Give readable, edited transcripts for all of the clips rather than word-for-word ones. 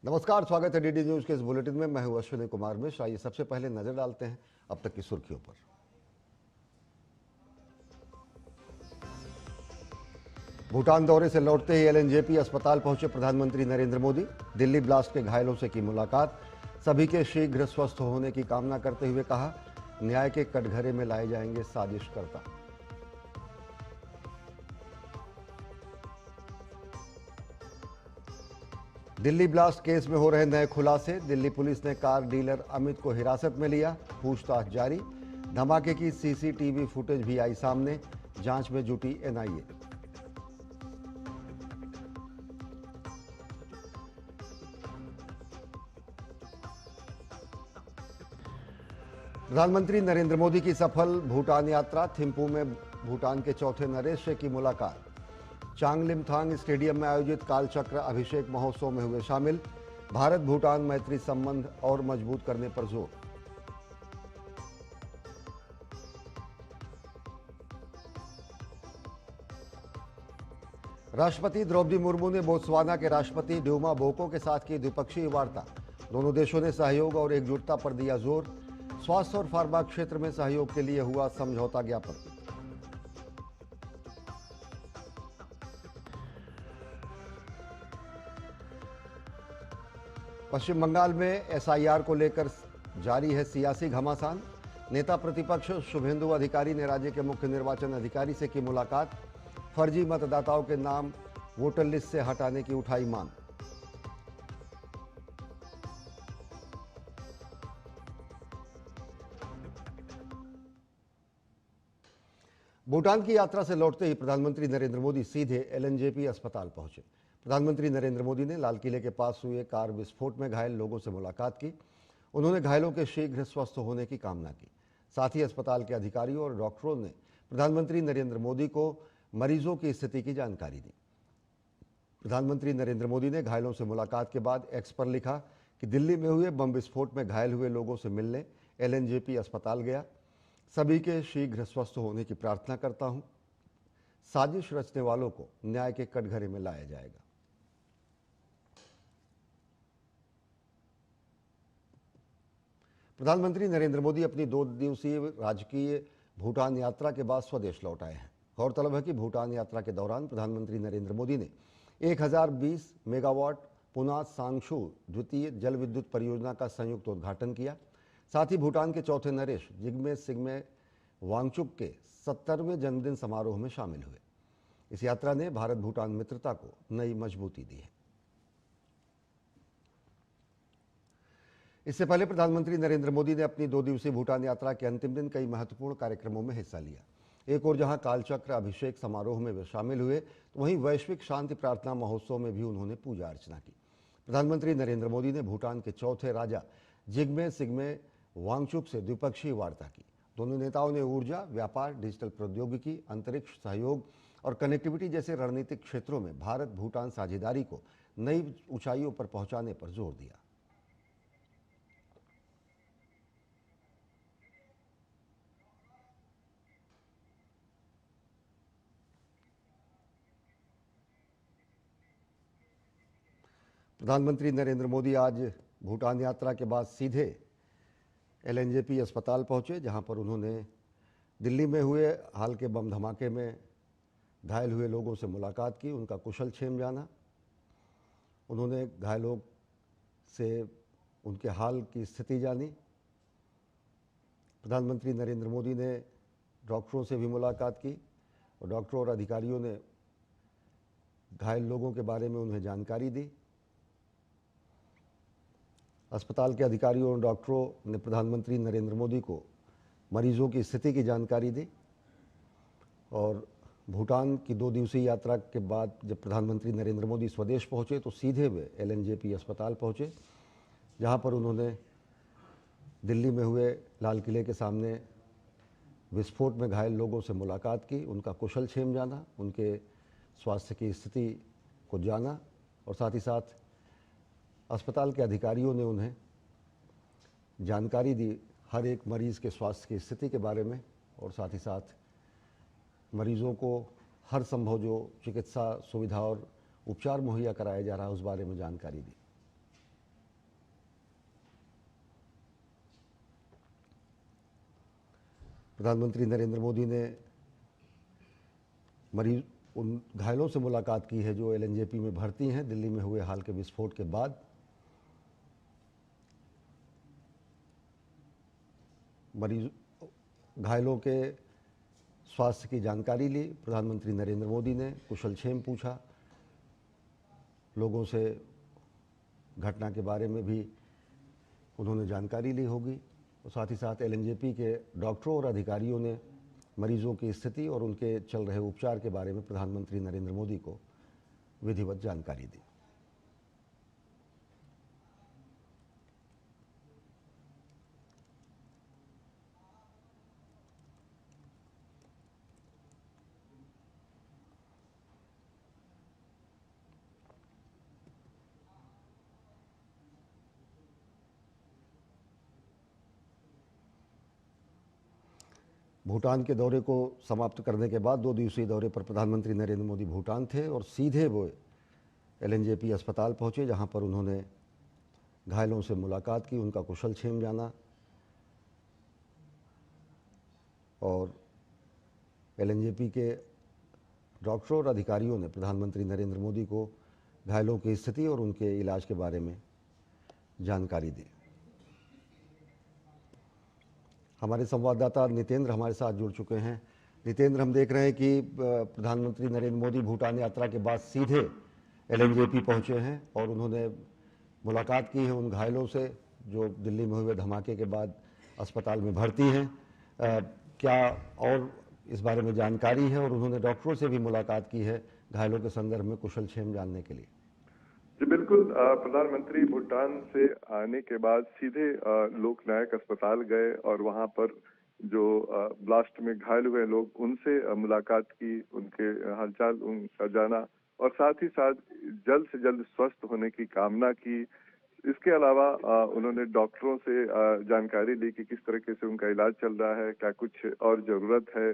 नमस्कार, स्वागत है डीडी न्यूज के इस बुलेटिन में। मैं हूं अश्विनी कुमार मिश्र। आइए सबसे पहले नजर डालते हैं अब तक की सुर्खियों पर। भूटान दौरे से लौटते ही एलएनजेपी अस्पताल पहुंचे प्रधानमंत्री नरेंद्र मोदी। दिल्ली ब्लास्ट के घायलों से की मुलाकात। सभी के शीघ्र स्वस्थ होने की कामना करते हुए कहा, न्याय के कटघरे में लाए जाएंगे साजिशकर्ता। दिल्ली ब्लास्ट केस में हो रहे नए खुलासे। दिल्ली पुलिस ने कार डीलर अमित को हिरासत में लिया, पूछताछ जारी। धमाके की सीसीटीवी फुटेज भी आई सामने, जांच में जुटी एनआईए। प्रधानमंत्री नरेंद्र मोदी की सफल भूटान यात्रा। थिम्पू में भूटान के चौथे नरेश से की मुलाकात। चांगलिमथांग स्टेडियम में आयोजित कालचक्र अभिषेक महोत्सव में हुए शामिल। भारत भूटान मैत्री संबंध और मजबूत करने पर जोर। राष्ट्रपति द्रौपदी मुर्मू ने बोत्सवाना के राष्ट्रपति ड्यूमा बोको के साथ की द्विपक्षीय वार्ता। दोनों देशों ने सहयोग और एकजुटता पर दिया जोर। स्वास्थ्य और फार्मा क्षेत्र में सहयोग के लिए हुआ समझौता ज्ञापन। पश्चिम बंगाल में एसआईआर को लेकर जारी है सियासी घमासान। नेता प्रतिपक्ष शुभेंदु अधिकारी ने राज्य के मुख्य निर्वाचन अधिकारी से की मुलाकात। फर्जी मतदाताओं के नाम वोटर लिस्ट से हटाने की उठाई मांग। भूटान की यात्रा से लौटते ही प्रधानमंत्री नरेंद्र मोदी सीधे एलएनजेपी अस्पताल पहुंचे। प्रधानमंत्री नरेंद्र मोदी ने लाल किले के पास हुए कार विस्फोट में घायल लोगों से मुलाकात की। उन्होंने घायलों के शीघ्र स्वस्थ होने की कामना की। साथ ही अस्पताल के अधिकारियों और डॉक्टरों ने प्रधानमंत्री नरेंद्र मोदी को मरीजों की स्थिति की जानकारी दी। प्रधानमंत्री नरेंद्र मोदी ने घायलों से मुलाकात के बाद एक्स पर लिखा कि दिल्ली में हुए बम विस्फोट में घायल हुए लोगों से मिलने एलएनजेपी अस्पताल गया। सभी के शीघ्र स्वस्थ होने की प्रार्थना करता हूं। साजिश रचने वालों को न्याय के कटघरे में लाया जाएगा। प्रधानमंत्री नरेंद्र मोदी अपनी 2 दिवसीय राजकीय भूटान यात्रा के बाद स्वदेश लौट आए हैं। गौरतलब है कि भूटान यात्रा के दौरान प्रधानमंत्री नरेंद्र मोदी ने 1020 मेगावाट पुना सांगशू द्वितीय जल विद्युत परियोजना का संयुक्त उद्घाटन किया। साथ ही भूटान के चौथे नरेश जिग्मे सिग्मे वांगचुक के 70वें जन्मदिन समारोह में शामिल हुए। इस यात्रा ने भारत भूटान मित्रता को नई मजबूती दी है। इससे पहले प्रधानमंत्री नरेंद्र मोदी ने अपनी 2 दिवसीय भूटान यात्रा के अंतिम दिन कई महत्वपूर्ण कार्यक्रमों में हिस्सा लिया। एक और जहां कालचक्र अभिषेक समारोह में वे शामिल हुए, तो वहीं वैश्विक शांति प्रार्थना महोत्सव में भी उन्होंने पूजा अर्चना की। प्रधानमंत्री नरेंद्र मोदी ने भूटान के चौथे राजा जिग्मे सिग्मे वांगचुक से द्विपक्षीय वार्ता की। दोनों नेताओं ने ऊर्जा, व्यापार, डिजिटल प्रौद्योगिकी, अंतरिक्ष सहयोग और कनेक्टिविटी जैसे रणनीतिक क्षेत्रों में भारत भूटान साझेदारी को नई ऊंचाइयों पर पहुंचाने पर जोर दिया। प्रधानमंत्री नरेंद्र मोदी आज भूटान यात्रा के बाद सीधे एलएनजेपी अस्पताल पहुंचे, जहां पर उन्होंने दिल्ली में हुए हाल के बम धमाके में घायल हुए लोगों से मुलाकात की, उनका कुशल क्षेम जाना। उन्होंने घायलों से उनके हाल की स्थिति जानी। प्रधानमंत्री नरेंद्र मोदी ने डॉक्टरों से भी मुलाकात की और डॉक्टरों और अधिकारियों ने घायल लोगों के बारे में उन्हें जानकारी दी। अस्पताल के अधिकारियों और डॉक्टरों ने प्रधानमंत्री नरेंद्र मोदी को मरीजों की स्थिति की जानकारी दी। और भूटान की 2 दिवसीय यात्रा के बाद जब प्रधानमंत्री नरेंद्र मोदी स्वदेश पहुंचे, तो सीधे वे एलएनजेपी अस्पताल पहुंचे, जहां पर उन्होंने दिल्ली में हुए लाल किले के सामने विस्फोट में घायल लोगों से मुलाकात की, उनका कुशल क्षेम जाना, उनके स्वास्थ्य की स्थिति को जाना और साथ ही साथ अस्पताल के अधिकारियों ने उन्हें जानकारी दी हर एक मरीज़ के स्वास्थ्य की स्थिति के बारे में और साथ ही साथ मरीज़ों को हर संभव जो चिकित्सा सुविधा और उपचार मुहैया कराया जा रहा है उस बारे में जानकारी दी। प्रधानमंत्री नरेंद्र मोदी ने मरीज उन घायलों से मुलाकात की है जो एलएनजेपी में भर्ती हैं दिल्ली में हुए हाल के विस्फोट के बाद। मरीज घायलों के स्वास्थ्य की जानकारी ली प्रधानमंत्री नरेंद्र मोदी ने, कुशलक्षेम पूछा, लोगों से घटना के बारे में भी उन्होंने जानकारी ली होगी। और साथ ही साथ एलएनजेपी के डॉक्टरों और अधिकारियों ने मरीजों की स्थिति और उनके चल रहे उपचार के बारे में प्रधानमंत्री नरेंद्र मोदी को विधिवत जानकारी दी। भूटान के दौरे को समाप्त करने के बाद 2 दिवसीय दौरे पर प्रधानमंत्री नरेंद्र मोदी भूटान थे और सीधे वो एलएनजेपी अस्पताल पहुंचे, जहां पर उन्होंने घायलों से मुलाकात की, उनका कुशलक्षेम जाना और एलएनजेपी के डॉक्टरों और अधिकारियों ने प्रधानमंत्री नरेंद्र मोदी को घायलों की स्थिति और उनके इलाज के बारे में जानकारी दी। हमारे संवाददाता नितेंद्र हमारे साथ जुड़ चुके हैं। नितेंद्र, हम देख रहे हैं कि प्रधानमंत्री नरेंद्र मोदी भूटान यात्रा के बाद सीधे एलएनजेपी पहुंचे हैं और उन्होंने मुलाकात की है उन घायलों से जो दिल्ली में हुए धमाके के बाद अस्पताल में भर्ती हैं। क्या और इस बारे में जानकारी है? और उन्होंने डॉक्टरों से भी मुलाकात की है घायलों के संदर्भ में कुशलक्षेम जानने के लिए। जी बिल्कुल, प्रधानमंत्री भूटान से आने के बाद सीधे लोकनायक अस्पताल गए और वहां पर जो ब्लास्ट में घायल हुए लोग उनसे मुलाकात की, उनके हालचाल उनका जाना और साथ ही साथ जल्द से जल्द स्वस्थ होने की कामना की। इसके अलावा उन्होंने डॉक्टरों से जानकारी ली कि किस तरीके से उनका इलाज चल रहा है, क्या कुछ और जरूरत है।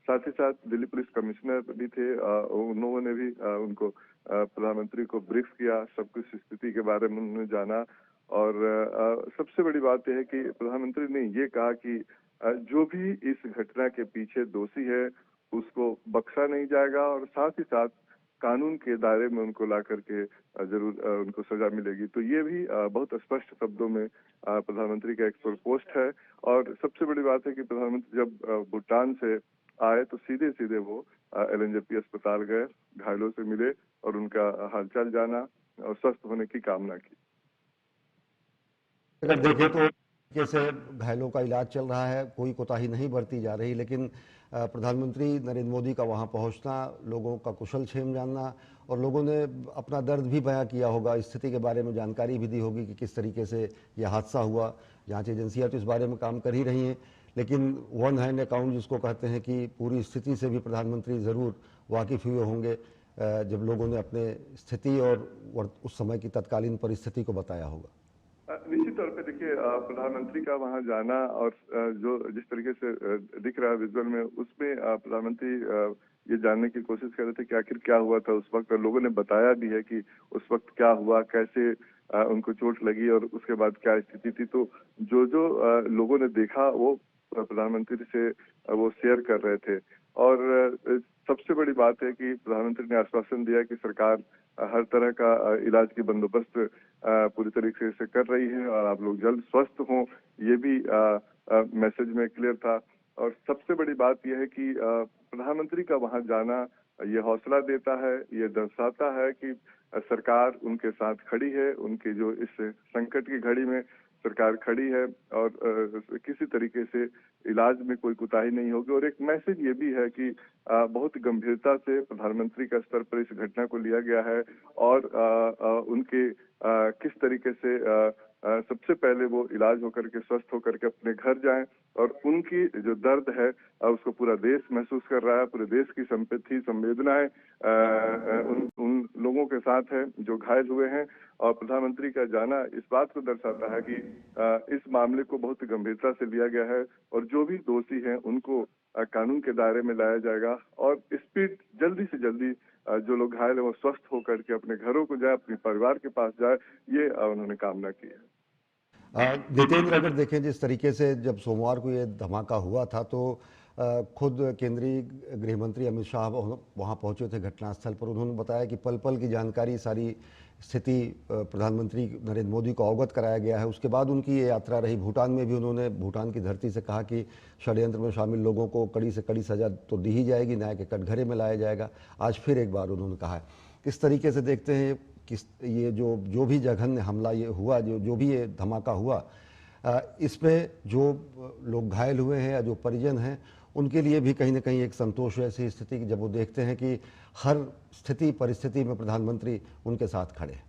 साथ ही साथ दिल्ली पुलिस कमिश्नर भी थे, उन्होंने भी उनको प्रधानमंत्री को ब्रीफ किया, सब कुछ स्थिति के बारे में उन्होंने जाना। और सबसे बड़ी बात यह है कि प्रधानमंत्री ने ये कहा कि जो भी इस घटना के पीछे दोषी है उसको बख्शा नहीं जाएगा और साथ ही साथ कानून के दायरे में उनको ला करके जरूर उनको सजा मिलेगी। तो ये भी बहुत स्पष्ट शब्दों में प्रधानमंत्री का एक पोस्ट है। और सबसे बड़ी बात है कि प्रधानमंत्री जब भूटान से आए तो सीधे सीधे वो एलएनजेपी अस्पताल गए, घायलों से मिले और उनका हालचाल जाना और स्वस्थ होने की कामना की। अगर देखें तो जैसे घायलों का इलाज चल रहा है, कोई कोताही नहीं बरती जा रही, लेकिन प्रधानमंत्री नरेंद्र मोदी का वहां पहुंचना, लोगों का कुशलक्षेम जानना और लोगों ने अपना दर्द भी बयां किया होगा, स्थिति के बारे में जानकारी भी दी होगी कि किस तरीके से यह हादसा हुआ। जांच एजेंसियां तो इस बारे में काम कर ही रही हैं, लेकिन वन हैंड अकाउंट जिसको कहते हैं कि पूरी स्थिति से भी प्रधानमंत्री ज़रूर वाकिफ़ हुए होंगे जब लोगों ने अपने स्थिति और उस समय की तत्कालीन परिस्थिति को बताया होगा। निश्चित तौर पे देखिए, प्रधानमंत्री का वहां जाना और जो जिस तरीके से दिख रहा है विजुअल में, उसमें प्रधानमंत्री ये जानने की कोशिश कर रहे थे कि आखिर क्या हुआ था उस वक्त। लोगों ने बताया भी है कि उस वक्त क्या हुआ, कैसे उनको चोट लगी और उसके बाद क्या स्थिति थी। तो जो जो लोगों ने देखा वो प्रधानमंत्री से वो शेयर कर रहे थे। और सबसे बड़ी बात है कि प्रधानमंत्री ने आश्वासन दिया कि सरकार हर तरह का इलाज की बंदोबस्त पूरी तरीके से कर रही है और आप लोग जल्द स्वस्थ हों, ये भी मैसेज में क्लियर था। और सबसे बड़ी बात यह है कि प्रधानमंत्री का वहां जाना ये हौसला देता है, ये दर्शाता है कि सरकार उनके साथ खड़ी है, उनके जो इस संकट की घड़ी में सरकार खड़ी है और किसी तरीके से इलाज में कोई कोताही नहीं होगी। और एक मैसेज ये भी है कि बहुत गंभीरता से प्रधानमंत्री का स्तर पर इस घटना को लिया गया है और उनके किस तरीके से सबसे पहले वो इलाज होकर के स्वस्थ होकर के अपने घर जाएं और उनकी जो दर्द है उसको पूरा देश महसूस कर रहा है। पूरे देश की संपत्ति संवेदनाएं उन लोगों के साथ है जो घायल हुए हैं। और प्रधानमंत्री का जाना इस बात को दर्शाता है कि इस मामले को बहुत गंभीरता से लिया गया है और जो भी दोषी हैं उनको कानून के दायरे में लाया जाएगा और स्पीड जल्दी से जल्दी जो लोग घायल है वो स्वस्थ होकर के अपने घरों को जाए, अपने परिवार के पास जाए, ये उन्होंने कामना की है। जितेंद्र, अगर देखें जिस तरीके से जब सोमवार को ये धमाका हुआ था तो खुद केंद्रीय गृह मंत्री अमित शाह वहाँ पहुँचे थे घटनास्थल पर। उन्होंने बताया कि पल पल की जानकारी, सारी स्थिति प्रधानमंत्री नरेंद्र मोदी को अवगत कराया गया है। उसके बाद उनकी ये यात्रा रही। भूटान में भी उन्होंने भूटान की धरती से कहा कि षड्यंत्र में शामिल लोगों को कड़ी से कड़ी सजा तो दी ही जाएगी, न्याय के कटघरे में लाया जाएगा। आज फिर एक बार उन्होंने कहा है। किस तरीके से देखते हैं किस ये जो भी जघन्य हमला ये हुआ, जो भी ये धमाका हुआ, इसमें जो लोग घायल हुए हैं या जो परिजन हैं, उनके लिए भी कहीं ना कहीं एक संतोष है ऐसी स्थिति कि जब वो देखते हैं कि हर स्थिति परिस्थिति में प्रधानमंत्री उनके साथ खड़े हैं।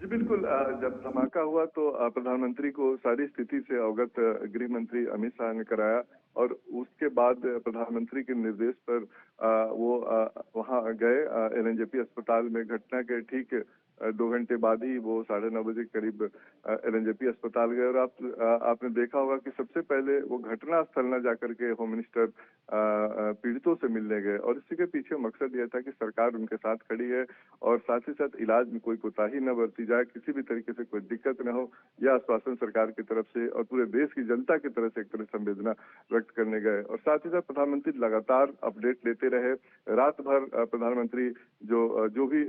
जी बिल्कुल। जब धमाका हुआ तो प्रधानमंत्री को सारी स्थिति से अवगत गृह मंत्री अमित शाह ने कराया और उसके बाद प्रधानमंत्री के निर्देश पर वो वहां गए एलएनजेपी अस्पताल में। घटना के ठीक 2 घंटे बाद ही वो 9:30 बजे के करीब एलएनजेपी अस्पताल गए। और आपने देखा होगा कि सबसे पहले वो घटना स्थल न जाकर के होम मिनिस्टर पीड़ितों से मिलने गए और इसी के पीछे मकसद यह था कि सरकार उनके साथ खड़ी है और साथ ही साथ इलाज में कोई कोताही न बरती जाए, किसी भी तरीके से कोई दिक्कत न हो, यह आश्वासन सरकार की तरफ से और पूरे देश की जनता की तरफ से एक तरह संवेदना व्यक्त करने गए। और साथ ही साथ प्रधानमंत्री लगातार अपडेट लेते रहे। रात भर प्रधानमंत्री जो भी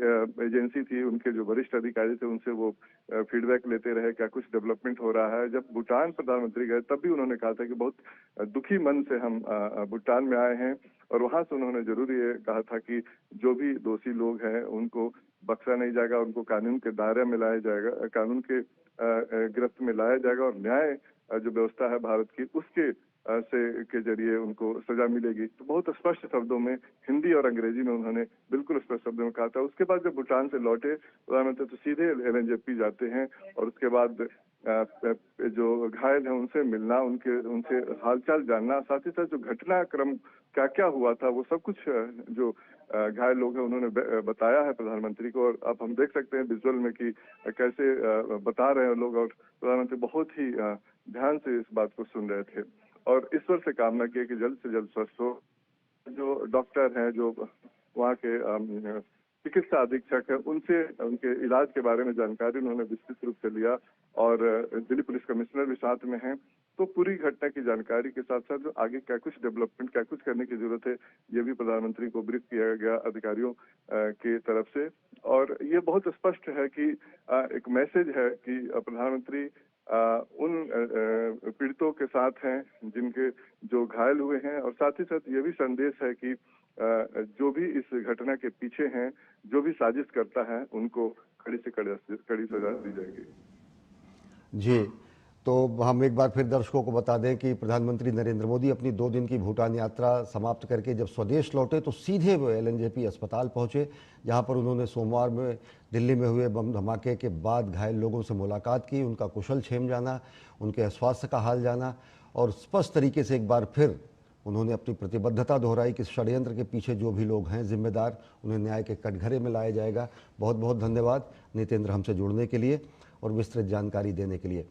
एजेंसी थी, उनके जो वरिष्ठ अधिकारी थे, उनसे वो फीडबैक लेते रहे, क्या कुछ डेवलपमेंट हो रहा है। जब भूटान प्रधानमंत्री गए तब भी उन्होंने कहा था कि बहुत दुखी मन से हम भूटान में आए हैं और वहां से उन्होंने जरूर ये कहा था कि जो भी दोषी लोग हैं उनको बख्शा नहीं जाएगा, उनको कानून के दायरे में लाया जाएगा, कानून के गिरफ्त में लाया जाएगा और न्याय जो व्यवस्था है भारत की उसके के जरिए उनको सजा मिलेगी। तो बहुत स्पष्ट शब्दों में हिंदी और अंग्रेजी में उन्होंने बिल्कुल स्पष्ट शब्दों में कहा था। उसके बाद जब भूटान से लौटे प्रधानमंत्री तो सीधे एलएनजेपी जाते हैं और उसके बाद जो घायल हैं उनसे मिलना, उनसे हालचाल जानना, साथ ही साथ जो घटनाक्रम क्या क्या हुआ था वो सब कुछ जो घायल लोग हैं उन्होंने बताया है प्रधानमंत्री को। और अब हम देख सकते हैं विजुअल में कि कैसे बता रहे हैं लोग और प्रधानमंत्री बहुत ही ध्यान से इस बात को सुन रहे थे और ईश्वर से कामना की कि जल्द से जल्द स्वस्थ हो। जो डॉक्टर हैं, जो वहाँ के चिकित्सा अधीक्षक है, उनसे उनके इलाज के बारे में जानकारी उन्होंने विस्तृत रूप से लिया और दिल्ली पुलिस कमिश्नर भी साथ में हैं। तो पूरी घटना की जानकारी के साथ साथ जो आगे क्या कुछ डेवलपमेंट, क्या कुछ करने की जरूरत है, ये भी प्रधानमंत्री को ब्रीफ किया गया अधिकारियों की तरफ से। और ये बहुत स्पष्ट है कि एक मैसेज है कि प्रधानमंत्री उन पीड़ितों के साथ हैं जिनके जो घायल हुए हैं और साथ ही साथ ये भी संदेश है कि जो भी इस घटना के पीछे हैं, जो भी साजिश करता है, उनको कड़ी से कड़ी सजा दी जाएगी। जी, तो हम एक बार फिर दर्शकों को बता दें कि प्रधानमंत्री नरेंद्र मोदी अपनी 2 दिन की भूटान यात्रा समाप्त करके जब स्वदेश लौटे तो सीधे वो एलएनजेपी अस्पताल पहुंचे, जहां पर उन्होंने सोमवार में दिल्ली में हुए बम धमाके के बाद घायल लोगों से मुलाकात की, उनका कुशल क्षेम जाना, उनके स्वास्थ्य का हाल जाना और स्पष्ट तरीके से एक बार फिर उन्होंने अपनी प्रतिबद्धता दोहराई कि षड्यंत्र के पीछे जो भी लोग हैं जिम्मेदार, उन्हें न्याय के कटघरे में लाया जाएगा। बहुत बहुत धन्यवाद नितेंद्र हमसे जुड़ने के लिए और विस्तृत जानकारी देने के लिए।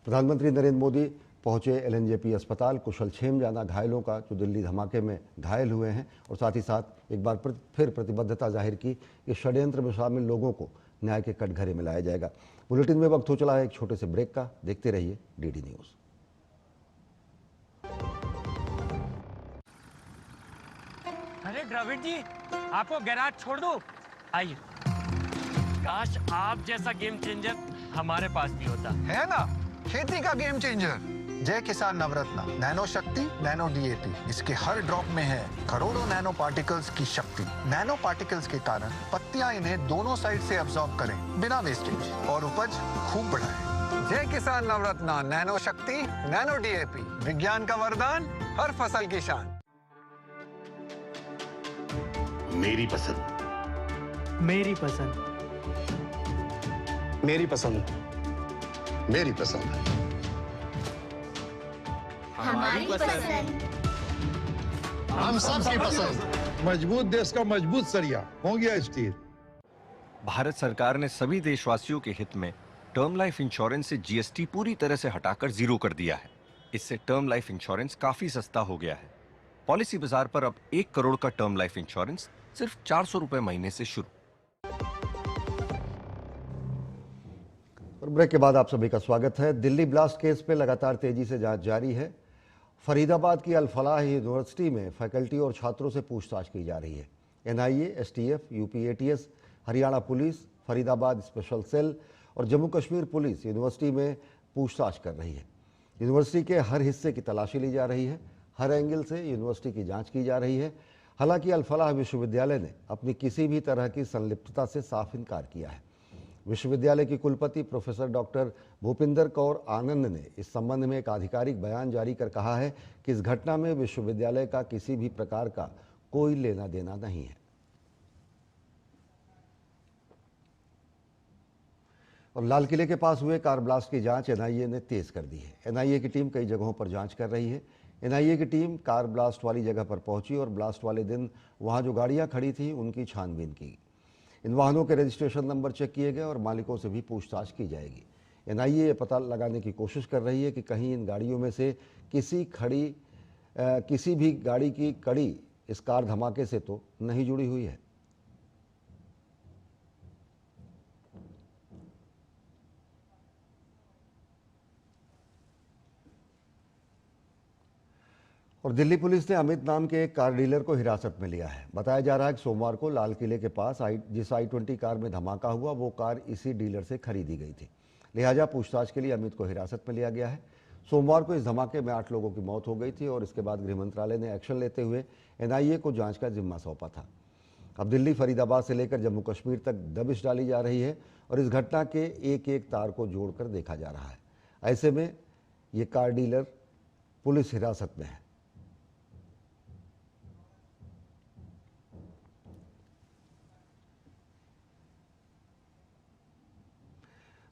प्रधानमंत्री नरेंद्र मोदी पहुंचे एलएनजेपी अस्पताल, कुशल क्षेम जाना घायलों का जो दिल्ली धमाके में घायल हुए हैं और साथ ही साथ एक बार फिर प्रतिबद्धता जाहिर की कि षड्यंत्र में शामिल लोगों को न्याय के कटघरे में लाया जाएगा। बुलेटिन में वक्त हो चला है एक छोटे से ब्रेक का। देखते रहिए डीडी न्यूज़। अरे द्रविड़ जी, आपको गैराज छोड़ दो, आइए। काश आप जैसा गेम चेंजर हमारे पास भी होता। है ना, खेती का गेम चेंजर जय किसान नवरत्न नैनो शक्ति नैनो डीएपी। इसके हर ड्रॉप में है करोड़ों नैनो पार्टिकल्स की शक्ति। नैनो पार्टिकल्स के कारण पत्तियां इन्हें दोनों साइड से एब्जॉर्ब करें बिना वेस्टेज और उपज खूब बढ़ाएं। जय किसान नवरत्न नैनो शक्ति नैनो डीएपी, विज्ञान का वरदान, हर फसल की शान। मेरी पसंद, मेरी पसंद, मेरी पसंद, मेरी पसंद, हमारी पसंद, हम सबकी पसंद। मजबूत देश का मजबूत सरिया हो गया स्टील। भारत सरकार ने सभी देशवासियों के हित में टर्म लाइफ इंश्योरेंस से जीएसटी पूरी तरह से हटाकर 0 कर दिया है। इससे टर्म लाइफ इंश्योरेंस काफी सस्ता हो गया है। पॉलिसी बाजार पर अब 1 करोड़ का टर्म लाइफ इंश्योरेंस सिर्फ 400 रुपए महीने से शुरू। और ब्रेक के बाद आप सभी का स्वागत है। दिल्ली ब्लास्ट केस पे लगातार तेजी से जांच जारी है। फरीदाबाद की अल फलाह यूनिवर्सिटी में फैकल्टी और छात्रों से पूछताछ की जा रही है। NIA, STF, UP ATS, Haryana police, Faridabad special cell और जम्मू कश्मीर पुलिस यूनिवर्सिटी में पूछताछ कर रही है। यूनिवर्सिटी के हर हिस्से की तलाशी ली जा रही है। हर एंगल से यूनिवर्सिटी की जांच की जा रही है। हालांकि अल फलाह विश्वविद्यालय ने अपनी किसी भी तरह की संलिप्तता से साफ इनकार किया है। विश्वविद्यालय की कुलपति प्रोफेसर डॉक्टर भूपिंदर कौर आनंद ने इस संबंध में एक आधिकारिक बयान जारी कर कहा है कि इस घटना में विश्वविद्यालय का किसी भी प्रकार का कोई लेना देना नहीं है। और लाल किले के पास हुए कार ब्लास्ट की जांच एनआईए ने तेज कर दी है। एनआईए की टीम कई जगहों पर जांच कर रही है। एनआईए की टीम कार ब्लास्ट वाली जगह पर पहुंची और ब्लास्ट वाले दिन वहां जो गाड़ियां खड़ी थी उनकी छानबीन की। इन वाहनों के रजिस्ट्रेशन नंबर चेक किए गए और मालिकों से भी पूछताछ की जाएगी। एनआईए ये पता लगाने की कोशिश कर रही है कि कहीं इन गाड़ियों में से किसी भी गाड़ी की कड़ी इस कार धमाके से तो नहीं जुड़ी हुई है। और दिल्ली पुलिस ने अमित नाम के एक कार डीलर को हिरासत में लिया है। बताया जा रहा है कि सोमवार को लाल किले के पास जिस i20 कार में धमाका हुआ वो कार इसी डीलर से खरीदी गई थी। लिहाजा पूछताछ के लिए अमित को हिरासत में लिया गया है। सोमवार को इस धमाके में 8 लोगों की मौत हो गई थी और इसके बाद गृह मंत्रालय ने एक्शन लेते हुए एनआईए को जांच का जिम्मा सौंपा था। अब दिल्ली, फरीदाबाद से लेकर जम्मू कश्मीर तक दबिश डाली जा रही है और इस घटना के एक एक तार को जोड़कर देखा जा रहा है। ऐसे में ये कार डीलर पुलिस हिरासत में है।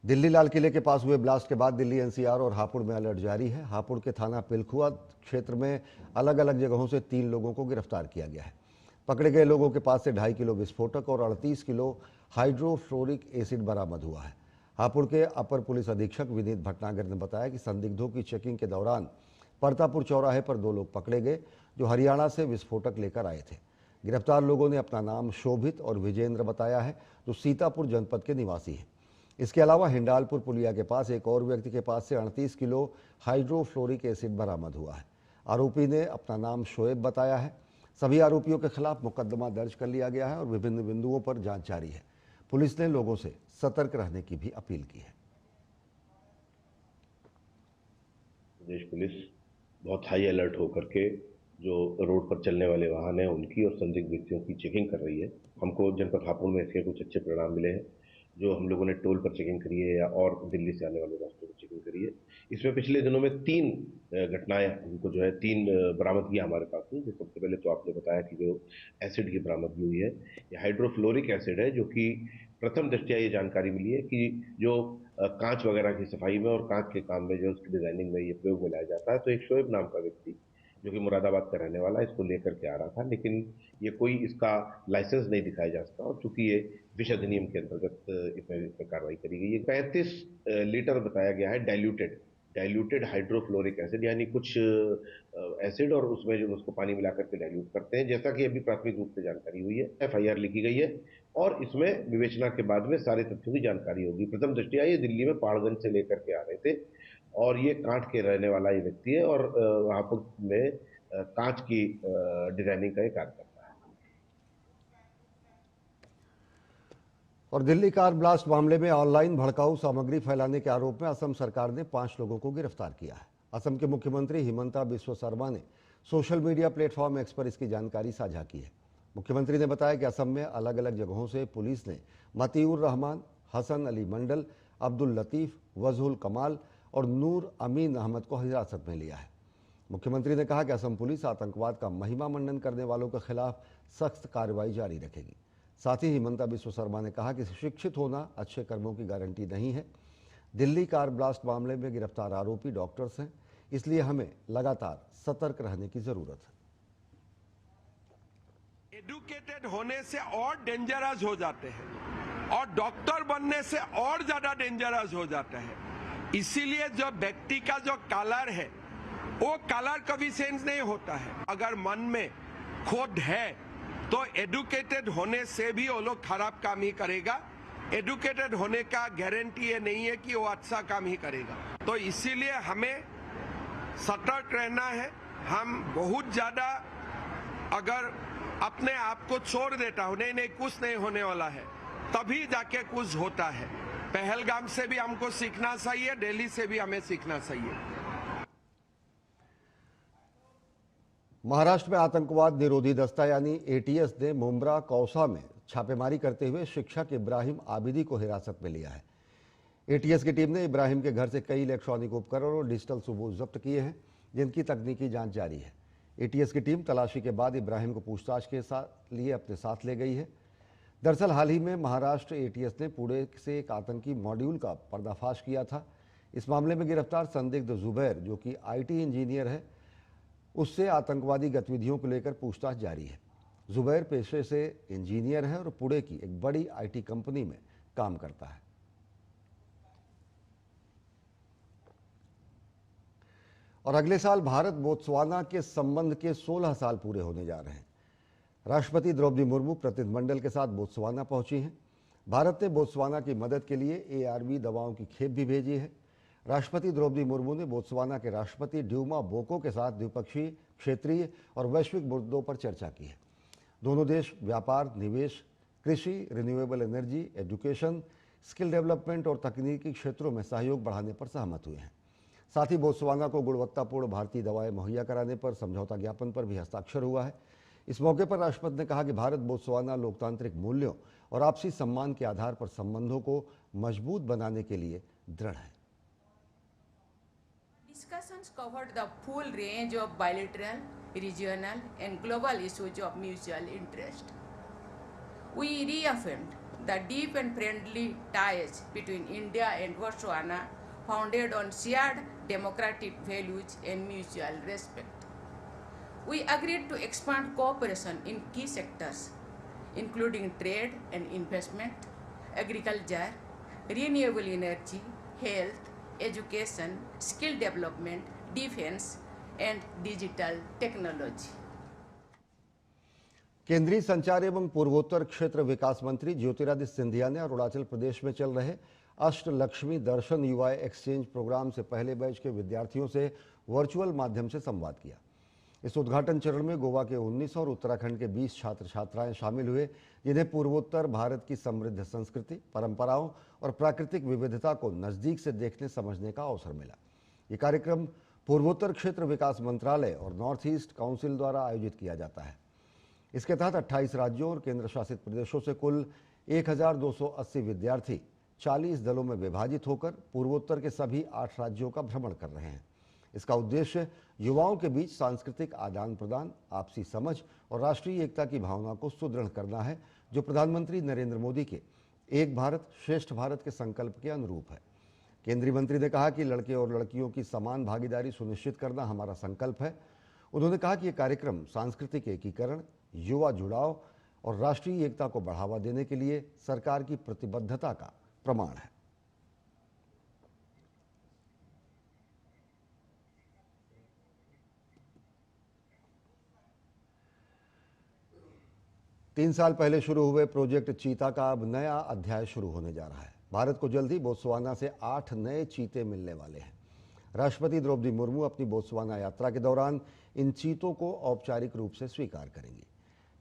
दिल्ली लाल किले के पास हुए ब्लास्ट के बाद दिल्ली एनसीआर और हापुड़ में अलर्ट जारी है। हापुड़ के थाना पिलखुआ क्षेत्र में अलग अलग जगहों से 3 लोगों को गिरफ्तार किया गया है। पकड़े गए लोगों के पास से 2.5 किलो विस्फोटक और 38 किलो हाइड्रोफ्लोरिक एसिड बरामद हुआ है। हापुड़ के अपर पुलिस अधीक्षक विनीत भटनागर ने बताया कि संदिग्धों की चेकिंग के दौरान परतापुर चौराहे पर 2 लोग पकड़े गए जो हरियाणा से विस्फोटक लेकर आए थे। गिरफ्तार लोगों ने अपना नाम शोभित और विजेंद्र बताया है जो सीतापुर जनपद के निवासी है। इसके अलावा हिंडालपुर पुलिया के पास एक और व्यक्ति के पास से 38 किलो हाइड्रोफ्लोरिक एसिड बरामद हुआ है। आरोपी ने अपना नाम शोएब बताया है। सभी आरोपियों के खिलाफ मुकदमा दर्ज कर लिया गया है और विभिन्न बिंदुओं पर जांच जारी है। पुलिस ने लोगों से सतर्क रहने की भी अपील की है। प्रदेश पुलिस बहुत हाई अलर्ट होकर के जो रोड पर चलने वाले वाहन हैं उनकी और संदिग्ध व्यक्तियों की चेकिंग कर रही है। हमको जनपद हापुड़ में इसके कुछ अच्छे परिणाम मिले हैं जो हम लोगों ने टोल पर चेकिंग करी है या और दिल्ली से आने वाले रास्तों पर चेकिंग करी है। इसमें पिछले दिनों में 3 घटनाएं हमको जो है 3 बरामदगियां हमारे पास हुई। सबसे पहले तो आपने बताया कि जो एसिड की बरामदगी हुई है ये हाइड्रोफ्लोरिक एसिड है जो कि प्रथम दृष्टया ये जानकारी मिली है कि जो कांच वगैरह की सफाई में और कांच के काम में जो उसकी डिजाइनिंग में ये प्रयोग में लाया जाता है। तो एक शोएब नाम का व्यक्ति जो कि मुरादाबाद का रहने वाला इसको लेकर के आ रहा था, लेकिन ये कोई इसका लाइसेंस नहीं दिखाया जा सकता और चूंकि ये विष अधिनियम के अंतर्गत इसमें कार्रवाई करी गई है। 35 लीटर बताया गया है डाइल्यूटेड हाइड्रोफ्लोरिक एसिड, यानी कुछ एसिड और उसमें जो उसको पानी मिला करके डाइल्यूट करते हैं, जैसा कि अभी प्राथमिक रूप से जानकारी हुई है। FIR लिखी गई है और इसमें विवेचना के बाद में सारे तथ्यों की जानकारी होगी। प्रथम दृष्टया ये दिल्ली में पहाड़गंज से लेकर के आ रहे थे और ये कांच के रहने वाला ये व्यक्ति है और वहां पर में कांच की डिजाइनिंग का कार्य करता है। और दिल्ली कार ब्लास्ट मामले में ऑनलाइन भड़काऊ सामग्री फैलाने के आरोप में असम सरकार ने 5 लोगों को गिरफ्तार किया है। असम के मुख्यमंत्री हिमंता बिस्वा शर्मा ने सोशल मीडिया प्लेटफॉर्म एक्स पर इसकी जानकारी साझा की है। मुख्यमंत्री ने बताया कि असम में अलग अलग जगहों से पुलिस ने मतीउर रहमान, हसन अली मंडल, अब्दुल लतीफ, वजहुल कमाल और नूर अमीन अहमद को हिरासत में लिया है। मुख्यमंत्री ने कहा कि असम पुलिस आतंकवाद का महिमा मंडन करने वालों के खिलाफ सख्त कार्रवाई जारी रखेगी। साथ ही हिमंता बिस्वा शर्मा ने कहा कि शिक्षित होना अच्छे कर्मों की गारंटी नहीं है। दिल्ली कार ब्लास्ट मामले में गिरफ्तार आरोपी डॉक्टर्स हैं, इसलिए हमें लगातार सतर्क रहने की जरूरत है। एडुकेटेड होने से और डेंजरस हो जाते हैं और डॉक्टर बनने से और ज्यादा डेंजरस हो जाता है। इसीलिए जो व्यक्ति का जो कलर है वो कलर कभी सेंस नहीं होता है। अगर मन में खोट है तो एडुकेटेड होने से भी वो लोग खराब काम ही करेगा। एडुकेटेड होने का गारंटी ये नहीं है कि वो अच्छा काम ही करेगा। तो इसीलिए हमें सतर्क रहना है। हम बहुत ज्यादा अगर अपने आप को छोड़ देता हूं, नहीं कुछ नहीं होने वाला है, तभी जाके कुछ होता है। पहलगाम से भी हमको सीखना चाहिए, दिल्ली से भी हमें सीखना चाहिए। महाराष्ट्र में आतंकवाद निरोधी दस्ता यानी एटीएस ने मुंब्रा कौसा में छापेमारी करते हुए शिक्षक इब्राहिम आबिदी को हिरासत में लिया है। एटीएस की टीम ने इब्राहिम के घर से कई इलेक्ट्रॉनिक उपकरण और डिजिटल सबूत जब्त किए हैं, जिनकी तकनीकी जांच जारी है। एटीएस की टीम तलाशी के बाद इब्राहिम को पूछताछ के लिए अपने साथ ले गई है। दरअसल हाल ही में महाराष्ट्र एटीएस ने पुणे से एक आतंकी मॉड्यूल का पर्दाफाश किया था। इस मामले में गिरफ्तार संदिग्ध जुबैर, जो कि आईटी इंजीनियर है, उससे आतंकवादी गतिविधियों को लेकर पूछताछ जारी है। जुबैर पेशे से इंजीनियर है और पुणे की एक बड़ी आईटी कंपनी में काम करता है। और अगले साल भारत बोत्सवाना के संबंध के 16 साल पूरे होने जा रहे हैं। राष्ट्रपति द्रौपदी मुर्मू प्रतिनिधिमंडल के साथ बोत्सवाना पहुंची हैं। भारत ने बोत्सवाना की मदद के लिए ARV दवाओं की खेप भी भेजी है। राष्ट्रपति द्रौपदी मुर्मू ने बोत्सवाना के राष्ट्रपति ड्यूमा बोको के साथ द्विपक्षीय, क्षेत्रीय और वैश्विक मुद्दों पर चर्चा की है। दोनों देश व्यापार, निवेश, कृषि, renewable energy, education, skill development और तकनीकी क्षेत्रों में सहयोग बढ़ाने पर सहमत हुए हैं। साथ ही बोत्सवाना को गुणवत्तापूर्ण भारतीय दवाएं मुहैया कराने पर समझौता ज्ञापन पर भी हस्ताक्षर हुआ है। इस मौके पर राष्ट्रपति ने कहा कि भारत बोत्सवाना लोकतांत्रिक मूल्यों और आपसी सम्मान के आधार पर संबंधों को मजबूत बनाने के लिए दृढ़ है। Discussions covered the full range of bilateral, regional, and global issues of mutual interest. We reaffirmed the deep and friendly ties between India and Botswana, founded on shared democratic values and mutual respect. We agreed to expand cooperation in key sectors, including trade and investment, agriculture, renewable energy, health, education, skill development, defense, and digital technology. केंद्रीय संचार एवं पूर्वोत्तर क्षेत्र विकास मंत्री ज्योतिरादित्य सिंधिया ने अरुणाचल प्रदेश में चल रहे अष्टलक्ष्मी दर्शन युवा एक्सचेंज प्रोग्राम से पहले बैच के विद्यार्थियों से वर्चुअल माध्यम से संवाद किया। इस उद्घाटन चरण में गोवा के 19 और उत्तराखंड के 20 छात्र छात्राएं शामिल हुए, जिन्हें पूर्वोत्तर भारत की समृद्ध संस्कृति, परंपराओं और प्राकृतिक विविधता को नज़दीक से देखने समझने का अवसर मिला। ये कार्यक्रम पूर्वोत्तर क्षेत्र विकास मंत्रालय और नॉर्थ ईस्ट काउंसिल द्वारा आयोजित किया जाता है। इसके तहत 28 राज्यों और केंद्र शासित प्रदेशों से कुल 1280 विद्यार्थी 40 दलों में विभाजित होकर पूर्वोत्तर के सभी 8 राज्यों का भ्रमण कर रहे हैं। इसका उद्देश्य युवाओं के बीच सांस्कृतिक आदान प्रदान, आपसी समझ और राष्ट्रीय एकता की भावना को सुदृढ़ करना है, जो प्रधानमंत्री नरेंद्र मोदी के एक भारत श्रेष्ठ भारत के संकल्प के अनुरूप है। केंद्रीय मंत्री ने कहा कि लड़के और लड़कियों की समान भागीदारी सुनिश्चित करना हमारा संकल्प है। उन्होंने कहा कि यह कार्यक्रम सांस्कृतिक एकीकरण, युवा जुड़ाव और राष्ट्रीय एकता को बढ़ावा देने के लिए सरकार की प्रतिबद्धता का प्रमाण है। तीन साल पहले शुरू हुए प्रोजेक्ट चीता का अब नया अध्याय शुरू होने जा रहा है। भारत को जल्द ही बोत्सवाना से 8 नए चीते मिलने वाले हैं। राष्ट्रपति द्रौपदी मुर्मू अपनी बोत्सवाना यात्रा के दौरान इन चीतों को औपचारिक रूप से स्वीकार करेंगी।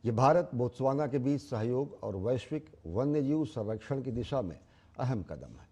ये भारत बोत्सवाना के बीच सहयोग और वैश्विक वन्यजीव संरक्षण की दिशा में अहम कदम है।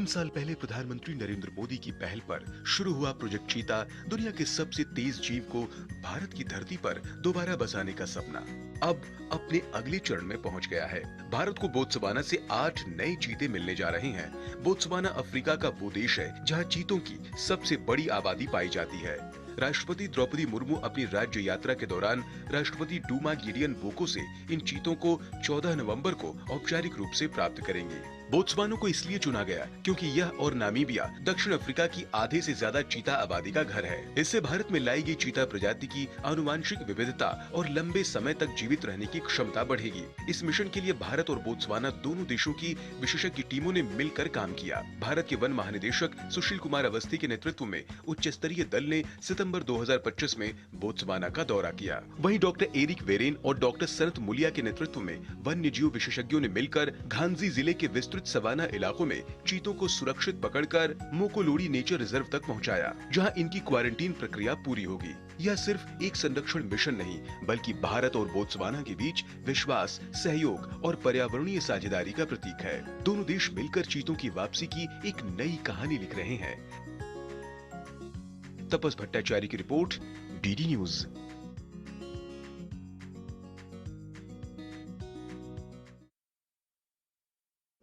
साल पहले प्रधानमंत्री नरेंद्र मोदी की पहल पर शुरू हुआ प्रोजेक्ट चीता दुनिया के सबसे तेज जीव को भारत की धरती पर दोबारा बसाने का सपना अब अपने अगले चरण में पहुंच गया है। भारत को बोत्सवाना से 8 नए चीते मिलने जा रहे हैं। बोत्सवाना अफ्रीका का वो देश है जहां चीतों की सबसे बड़ी आबादी पाई जाती है। राष्ट्रपति द्रौपदी मुर्मू अपनी राज्य यात्रा के दौरान राष्ट्रपति डूमा गिडियन बोको से इन चीतों को 14 नवंबर को औपचारिक रूप से प्राप्त करेंगे। बोत्सवाना को इसलिए चुना गया क्योंकि यह और नामीबिया दक्षिण अफ्रीका की आधे से ज्यादा चीता आबादी का घर है। इससे भारत में लाई गई चीता प्रजाति की आनुवांशिक विविधता और लंबे समय तक जीवित रहने की क्षमता बढ़ेगी। इस मिशन के लिए भारत और बोत्सवाना दोनों देशों की विशेषज्ञ टीमों ने मिलकर काम किया। भारत के वन महानिदेशक सुशील कुमार अवस्थी के नेतृत्व में उच्च स्तरीय दल ने सितंबर 2025 में बोत्सवाना का दौरा किया। वहीं डॉक्टर एरिक वेरेन और डॉक्टर सनत मुलिया के नेतृत्व में वन्य जीव विशेषज्ञों ने मिलकर घांजी जिले के विस्तृत सवाना इलाकों में चीतों को सुरक्षित पकड़कर मोकोलोडी नेचर रिजर्व तक पहुंचाया, जहां इनकी क्वारंटीन प्रक्रिया पूरी होगी। यह सिर्फ एक संरक्षण मिशन नहीं, बल्कि भारत और बोत्सवाना के बीच विश्वास, सहयोग और पर्यावरणीय साझेदारी का प्रतीक है। दोनों देश मिलकर चीतों की वापसी की एक नई कहानी लिख रहे हैं। तपस भट्टाचार्य की रिपोर्ट, डीडी न्यूज।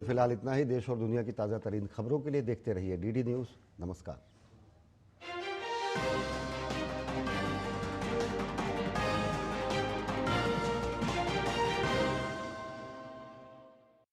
फिलहाल इतना ही। देश और दुनिया की ताज़ा तरीन खबरों के लिए देखते रहिए डीडी न्यूज़। नमस्कार।